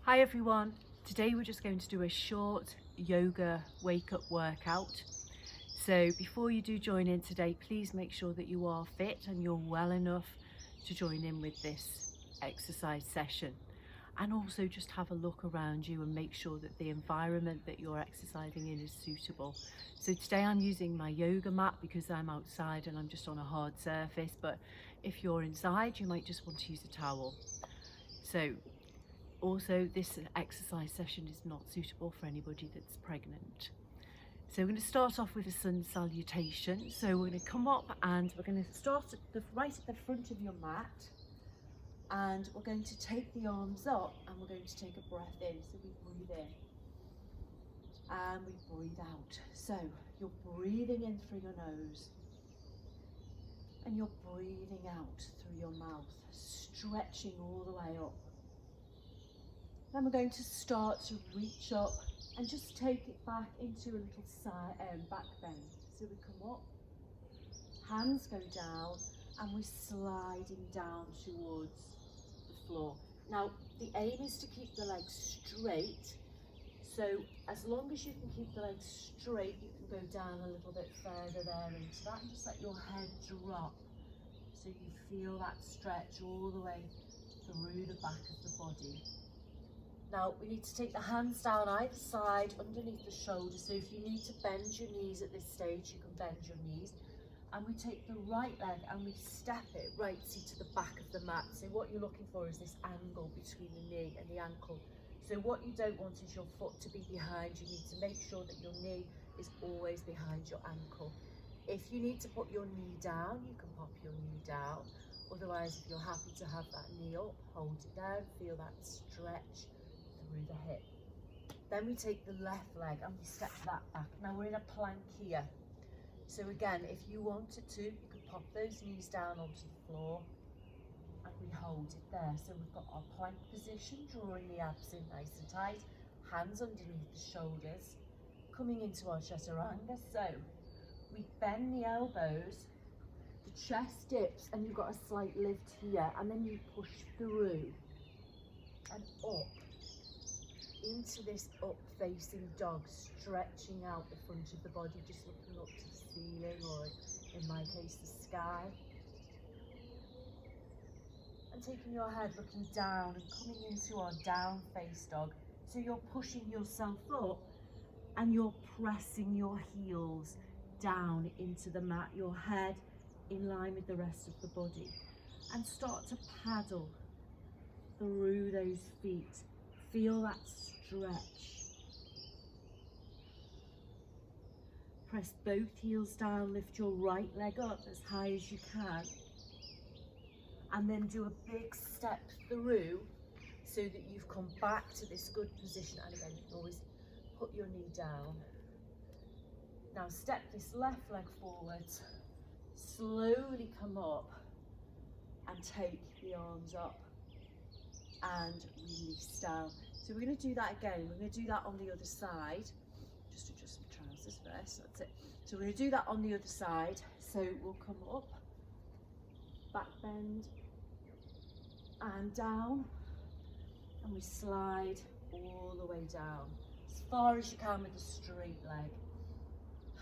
Hi everyone, today we're just going to do a short yoga wake-up workout. So before you do join in today, please make sure that you are fit and you're well enough to join in with this exercise session. And also just have a look around you and make sure that the environment that you're exercising in is suitable. So today I'm using my yoga mat because I'm outside and I'm just on a hard surface, but if you're inside, you might just want to use a towel. So also, this exercise session is not suitable for anybody that's pregnant. So we're going to start off with a sun salutation. So we're going to come up and we're going to start right at the front of your mat. And we're going to take the arms up and we're going to take a breath in. So we breathe in and we breathe out. So you're breathing in through your nose and you're breathing out through your mouth, stretching all the way up. Then we're going to start to reach up and just take it back into a little side back bend. So we come up, hands go down, and we're sliding down towards the floor. Now, the aim is to keep the legs straight. So as long as you can keep the legs straight, you can go down a little bit further there into that and just let your head drop. So you feel that stretch all the way through the back of the body. Now we need to take the hands down either side underneath the shoulders. So if you need to bend your knees at this stage, you can bend your knees. And we take the right leg and we step it right to the back of the mat. So what you're looking for is this angle between the knee and the ankle. So what you don't want is your foot to be behind. You need to make sure that your knee is always behind your ankle. If you need to put your knee down, you can pop your knee down. Otherwise, if you're happy to have that knee up, hold it down, feel that stretch through the hip. Then we take the left leg and we step that back. Now we're in a plank here. So again, if you wanted to, you could pop those knees down onto the floor and we hold it there. So we've got our plank position, drawing the abs in nice and tight, hands underneath the shoulders, coming into our chaturanga. So we bend the elbows, the chest dips and you've got a slight lift here, and then you push through and up into this up facing dog, stretching out the front of the body, just looking up to the ceiling, or in my case the sky, and taking your head looking down and coming into our down face dog. So you're pushing yourself up and you're pressing your heels down into the mat, your head in line with the rest of the body, and start to paddle through those feet. Feel that stretch. Press both heels down, lift your right leg up as high as you can, and then do a big step through so that you've come back to this good position. And again, you can always put your knee down. Now step this left leg forwards, slowly come up and take the arms up and release down. So we're going to do that again. We're going to do that on the other side. Just adjust my trousers first, that's it. So we're going to do that on the other side. So we'll come up, back bend, and down, and we slide all the way down, as far as you can with a straight leg.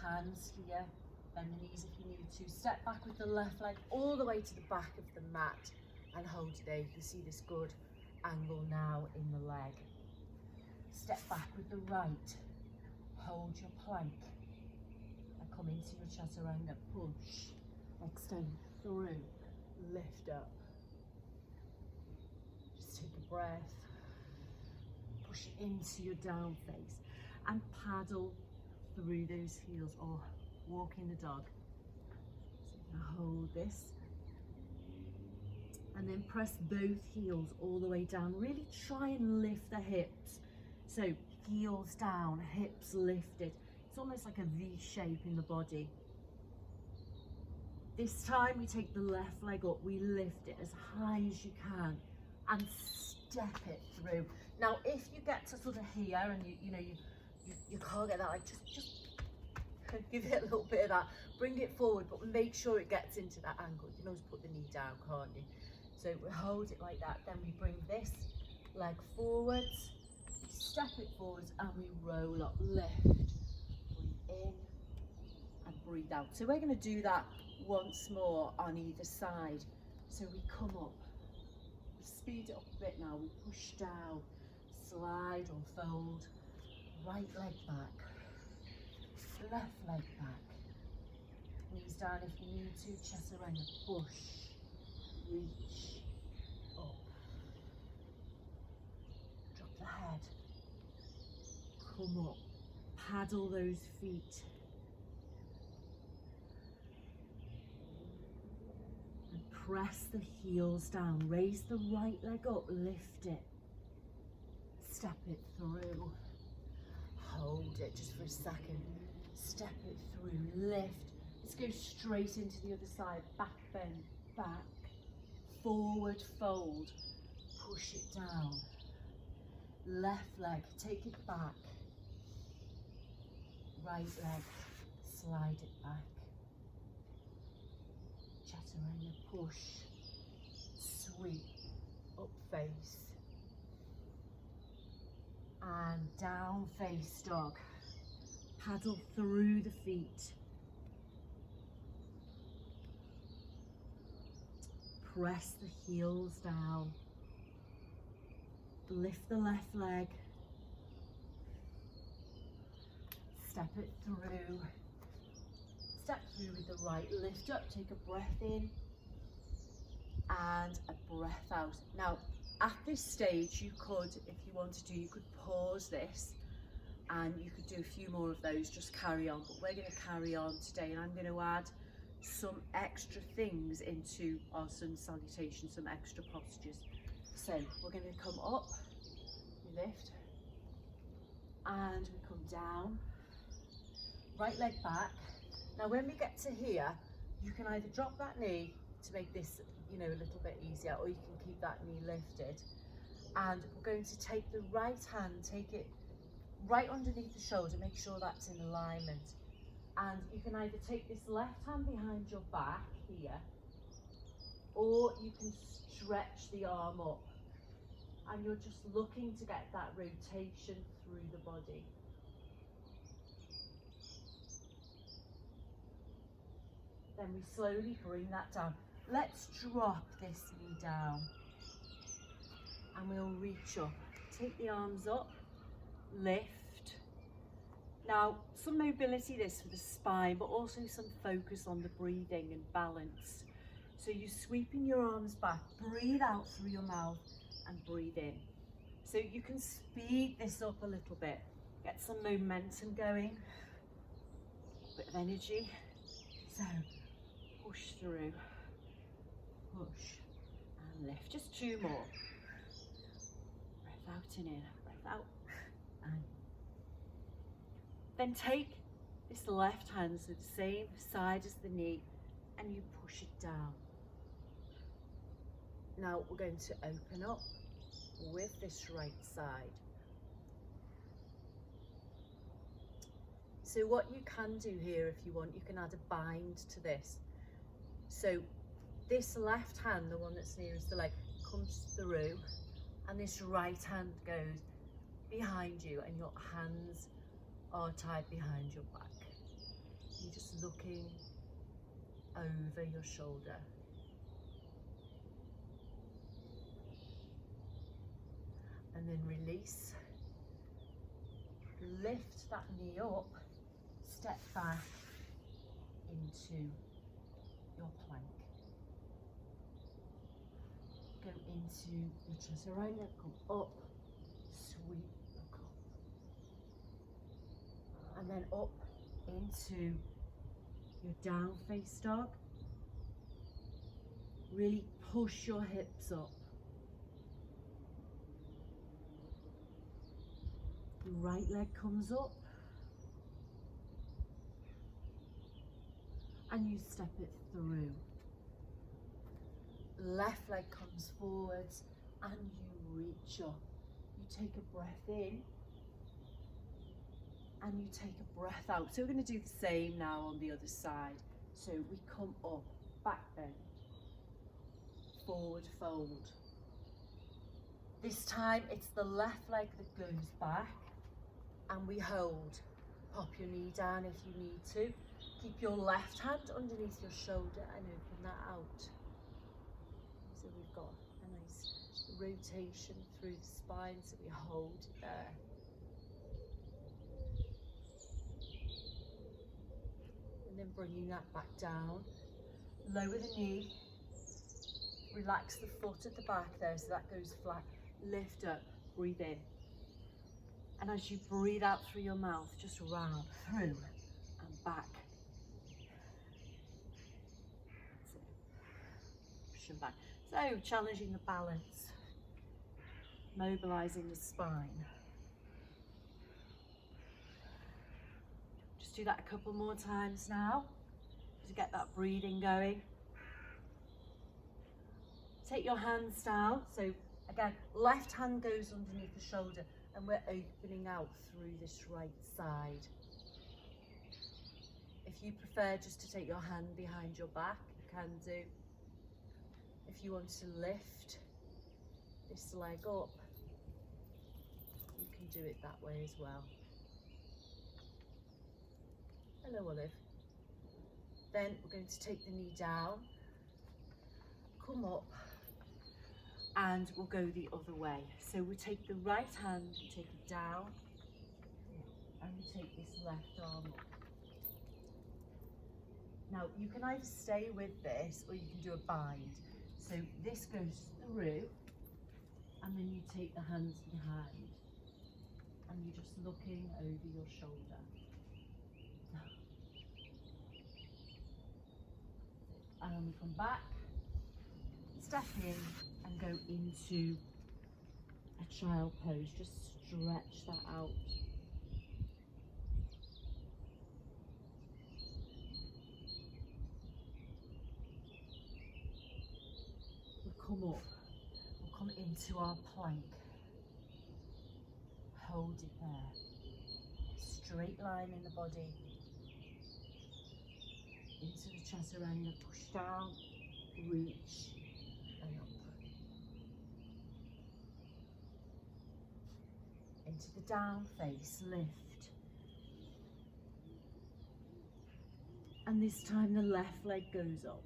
Hands here, bend the knees if you need to. Step back with the left leg all the way to the back of the mat and hold it there. You can see this good angle now in the leg. Step back with the right, hold your plank and come into your chaturanga. Push, extend through, lift up. Just take a breath, push it into your down face and paddle through those heels, or walk in the dog. So you're gonna hold this and then press both heels all the way down. Really try and lift the hips. So heels down, hips lifted. It's almost like a V shape in the body. This time we take the left leg up, we lift it as high as you can and step it through. Now if you get to sort of here and you can't get that, like just give it a little bit of that, bring it forward, but make sure it gets into that angle. You can always put the knee down, can't you? So we hold it like that, then we bring this leg forwards step it forwards and we roll up, lift, breathe in and breathe out. So we're going to do that once more on either side. So we come up, we speed it up a bit now, we push down, slide or fold, right leg back, left leg back, knees down if you need to, chest around, push, reach, up, drop the head, come up, paddle those feet, and press the heels down, raise the right leg up, lift it, step it through, hold it just for a second, step it through, lift, let's go straight into the other side, back bend, back, forward fold, push it down, left leg, take it back, right leg, slide it back, chaturanga, push, sweep, up face, and down face dog, paddle through the feet, press the heels down, lift the left leg, step it through, step through with the right, lift up, take a breath in and a breath out. Now at this stage you could, if you wanted to, you could pause this and you could do a few more of those, just carry on, but we're going to carry on today and I'm going to add some extra things into our sun salutation, some extra postures. So we're going to come up, we lift, and we come down, right leg back. Now when we get to here, you can either drop that knee to make this, you know, a little bit easier, or you can keep that knee lifted. And we're going to take the right hand, take it right underneath the shoulder, make sure that's in alignment. And you can either take this left hand behind your back here, or you can stretch the arm up. And you're just looking to get that rotation through the body. Then we slowly bring that down. Let's drop this knee down. And we'll reach up. Take the arms up, lift. Now, some mobility this for the spine, but also some focus on the breathing and balance. So you're sweeping your arms back, breathe out through your mouth and breathe in. So you can speed this up a little bit, get some momentum going, a bit of energy. So push through, push and lift. Just two more. Breath out and in, breath out and then take this left hand, so the same side as the knee, and you push it down. Now we're going to open up with this right side. So what you can do here, if you want, you can add a bind to this. So this left hand, the one that's nearest the leg, comes through, and this right hand goes behind you, and your hands are tied behind your back. You're just looking over your shoulder. And then release. Lift that knee up, step back into your plank. Go into your chaturanga, come up, sweep, look up. And then up into your down face dog. Really push your hips up. Right leg comes up and you step it through. Left leg comes forwards and you reach up. You take a breath in and you take a breath out. So we're going to do the same now on the other side. So we come up, back bend, forward fold, This time it's the left leg that goes back and we hold. Pop your knee down if you need to. Keep your left hand underneath your shoulder and open that out. So we've got a nice rotation through the spine, so we hold it there. And then bringing that back down. Lower the knee. Relax the foot at the back there so that goes flat. Lift up, breathe in. And as you breathe out through your mouth, just round, through and back. That's it. Push and back. So, challenging the balance. Mobilizing the spine. Just do that a couple more times now to get that breathing going. Take your hands down. So again, left hand goes underneath the shoulder and we're opening out through this right side. If you prefer just to take your hand behind your back, you can do. If you want to lift this leg up, you can do it that way as well. Hello, Olive. Then we're going to take the knee down, come up, and we'll go the other way. So we take the right hand and take it down, and we take this left arm up. Now you can either stay with this or you can do a bind. So this goes through, and then you take the hands behind, and you're just looking over your shoulder. And we come back, step in, and go into a child pose. Just stretch that out. We'll come up, we'll come into our plank. Hold it there. Straight line in the body. Into the chaturanga, push down, reach, and up. Into the down face, lift. And this time the left leg goes up.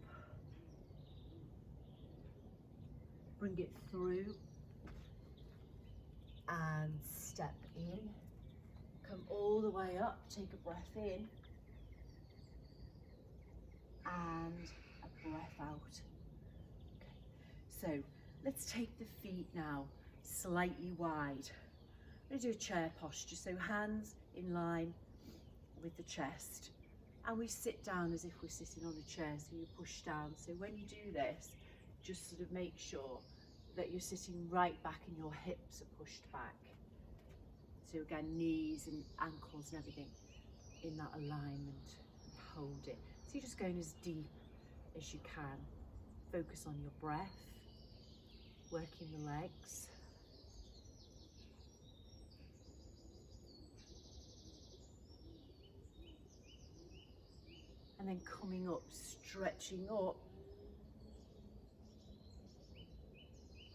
Bring it through and step in. Come all the way up, take a breath in. And a breath out. Okay, so let's take the feet now slightly wide. I'm going to do a chair posture, so hands in line with the chest, and we sit down as if we're sitting on a chair, so you push down. So when you do this, just sort of make sure that you're sitting right back and your hips are pushed back. So again, knees and ankles and everything in that alignment. Hold it. So you're just going as deep as you can. Focus on your breath, working the legs. And then coming up, stretching up.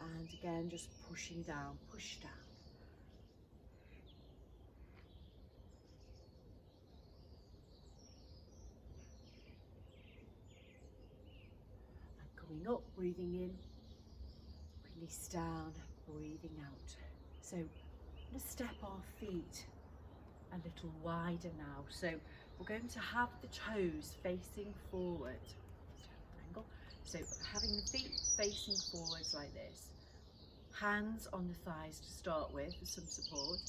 And again, just pushing down, push down. Coming up, breathing in, release down, breathing out. So let's step our feet a little wider now. So we're going to have the toes facing forward. So having the feet facing forwards like this. Hands on the thighs to start with for some support.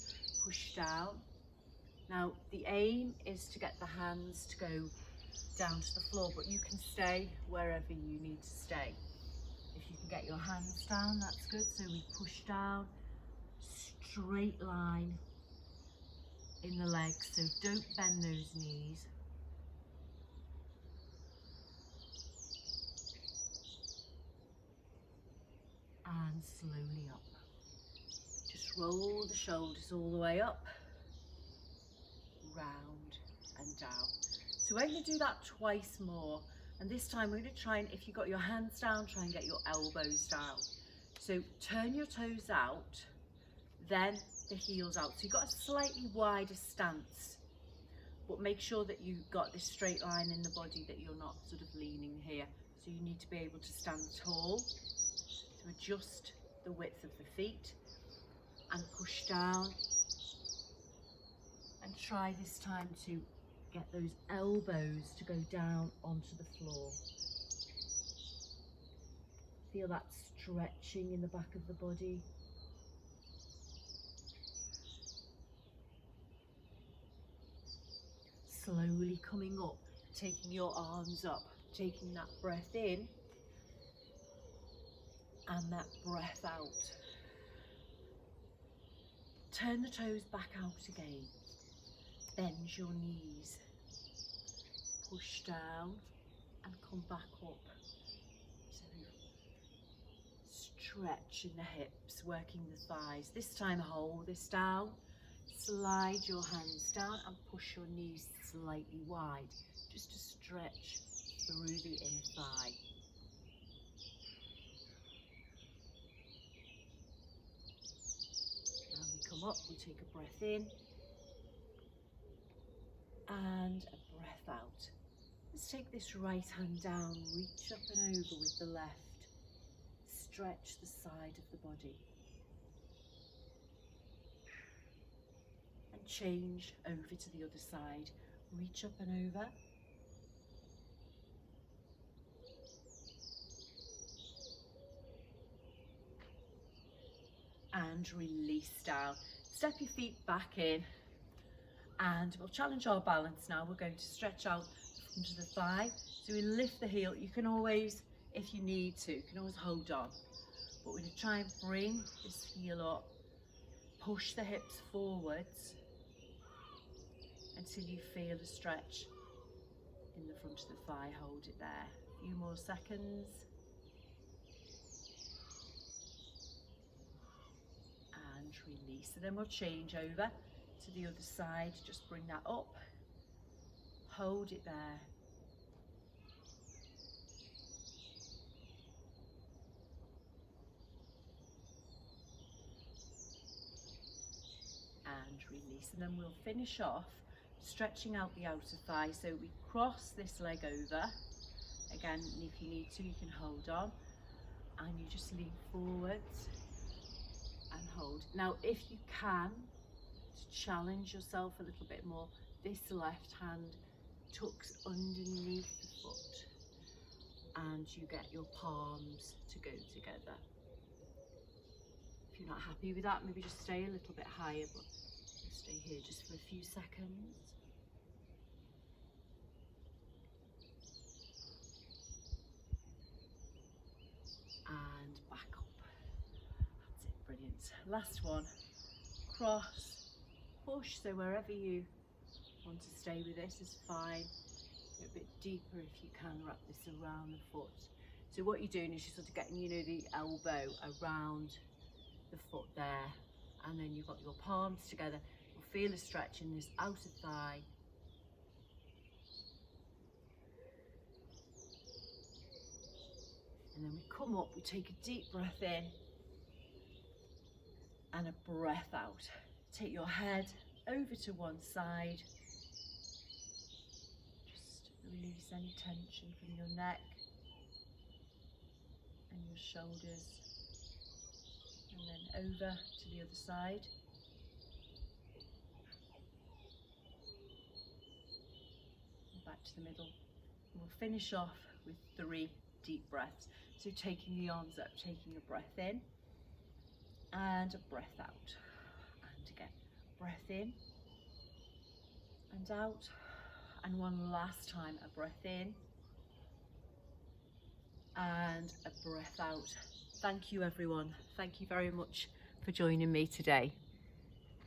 Push down. Now the aim is to get the hands to go down to the floor, but you can stay wherever you need to stay. If you can get your hands down, that's good. So we push down, straight line in the legs, so don't bend those knees. And slowly up. Just roll the shoulders all the way up, round and down. So we're going to do that twice more, and this time we're going to try and, if you've got your hands down, try and get your elbows down. So turn your toes out, then the heels out. So you've got a slightly wider stance, but make sure that you've got this straight line in the body, that you're not sort of leaning here. So you need to be able to stand tall. So adjust the width of the feet and push down. And try this time to get those elbows to go down onto the floor. Feel that stretching in the back of the body. Slowly coming up, taking your arms up, taking that breath in and that breath out. Turn the toes back out again. Bend your knees. Push down and come back up. So stretch in the hips, working the thighs. This time hold this down. Slide your hands down and push your knees slightly wide, just to stretch through the inner thigh. Now we come up, we take a breath in and a breath out. Let's take this right hand down, reach up and over with the left. Stretch the side of the body. And change over to the other side. Reach up and over. And release down. Step your feet back in. And we'll challenge our balance now. We're going to stretch out into the thigh. So we lift the heel. You can always, if you need to, you can always hold on. But we're going to try and bring this heel up. Push the hips forwards until you feel a stretch in the front of the thigh. Hold it there. A few more seconds. And release. So then we'll change over to the other side. Just bring that up. Hold it there. And release. And then we'll finish off stretching out the outer thigh. So we cross this leg over. Again, if you need to, you can hold on. And you just lean forwards and hold. Now, if you can, to challenge yourself a little bit more, this left hand tucks underneath the foot and you get your palms to go together. If you're not happy with that, maybe just stay a little bit higher, but stay here just for a few seconds. And back up. That's it, brilliant. Last one, cross, push, so wherever you want to stay with this is fine. Go a bit deeper if you can, wrap this around the foot. So what you're doing is you're sort of getting, you know, the elbow around the foot there, and then you've got your palms together. You'll feel a stretch in this outer thigh. And then we come up, we take a deep breath in and a breath out. Take your head over to one side. Just release any tension from your neck and your shoulders. And then over to the other side. And back to the middle. And we'll finish off with 3 deep breaths. So taking the arms up, taking a breath in and a breath out. And again, breath in and out. And one last time, a breath in and a breath out. Thank you, everyone. Thank you very much for joining me today.